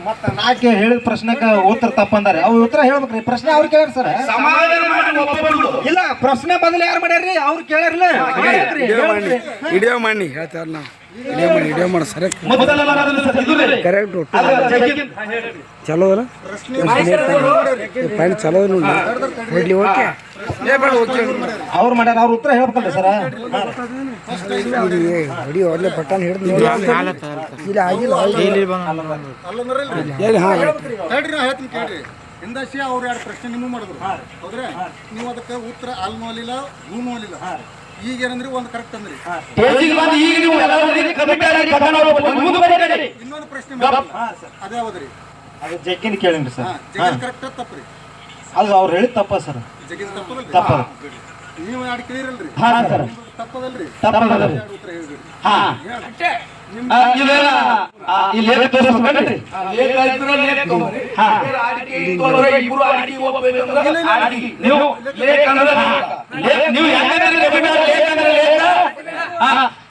ಮತ್ತ ನಾಕೆ ಹೇಳಿದ ಪ್ರಶ್ನೆಗೆ ಉತ್ತರ ತಪ್ಪಂದಾರೆ ಅವ್ ಉತ್ತರ ಹೇಳ್ಬೇಕ್ರಿ ಪ್ರಶ್ನೆ ಅವ್ರು ಕೇಳ್ಯಾರ ಸರ್ ಇಲ್ಲ ಪ್ರಶ್ನೆ ಬದಲು ಯಾರು ಮಾಡ್ಯಾರ್ರಿ ಅವ್ರು ಕೇಳ್ಯಾರಲ್ಲ ವಿಡಿಯೋ ಮಾಡಿ ಹೇಳ್ತಾರ ನಾವು ವಿಡಿಯೋ ಮಾಡಿ ಸರ್ ಕರೆಕ್ಟ್ ಚಲೋ ಅಲ್ಲ ಪಾಯಿಂಟ್ ಚಲೋ ನೋಡಿ ಓಕೆ ಅವ್ರು ಮಾಡ್ಯಾರ ಅವ್ರ ಉತ್ತರ ಹೇಳ್ಬೇಕಲ್ರಿ ಸರ ವಿಡಿಯೋ ಒಳ್ಳೆ ಪಟ್ಟಾನ ಹಿಡಿದು ನೋಡಿ ಇಲ್ಲ ಆಗಿಲ್ಲ ಹಿಂದಶಿ ಅವ್ರು ಎರಡು ಪ್ರಶ್ನೆ ನಿಮಗೆ ಮಾಡಿದ್ರು ಹೌದ್ರೆ ನೀವು ಅದಕ್ಕೆ ಉತ್ತರ ಅಲ್ನೂ ಅಲ್ಲಿಲ್ಲ ಹೂನು ಅಲ್ಲಿಲ್ಲ ಈಗ ಏನಂದ್ರಿ ಒಂದು ಕರೆಕ್ಟ್ ಅಂದ್ರಿ ಇನ್ನೊಂದು ಪ್ರಶ್ನೆ ಅದೇ ಯಾವ್ದ್ರಿ ಅದು ಜಗ್ಗಿನ ಕೇಳಿನ್ರಿ ಸರ್ ಜಗನ್ ಕರೆಕ್ಟ್ ತಪ್ಪ್ರಿ ಅದು ಅವ್ರು ಹೇಳಿದ ತಪ್ಪ ಸರ್ ಜಗನ್ ತಪ್ಪದಲ್ರಿ ತಪ್ಪ ನೀವು ಎರಡು ಕೇಳಿರಲ್ರಿ ತಪ್ಪದಲ್ರಿ ಉತ್ತರ ಹೇಳ್ಬಿಡ್ರಿ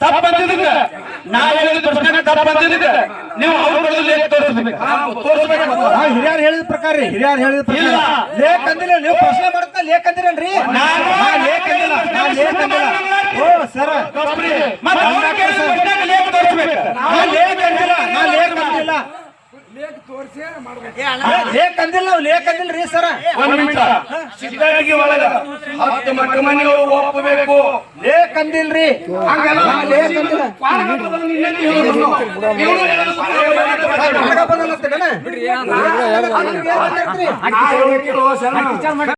ತಪ್ಪಂದಿದ್ದಕ್ಕೆ ನಾವು ಹೇಳಿದ ಪ್ರಶ್ನೆ ತಪ್ಪಂದಿದ್ದಕ್ಕೆ ನೀವು ಹಿರಿಯರು ಹೇಳಿದ ಪ್ರಕಾರ ರೀ ಹಿರಿಯರು ಹೇಳಿದ ಪ್ರಕಾರ ಲೇಖ ಅಂದಿಲ್ಲ ನೀವು ಪ್ರಶ್ನೆ ಮಾಡ್ತಾ ಲೇಖ ಅಂದಿರನ್ರಿ ಲೇಖ ಅಂದಿಲ್ಲ ಓ ಸರ್ ಲೇಖ ಅಂದಿಲ್ಲ ಲೇಖ ಅಂದಿಲ್ರಿ ಸರ ಸಿದ್ಧಾರ್ಥಿ ಒಳಗ 10 ಮಟ್ಟ ಮನೆಯವರು ಒಪ್ಪಬೇಕು ಲೇಖ ಅಂದಿಲ್ರಿ ಲೇಖ ಅಂದಿಲ್ಲ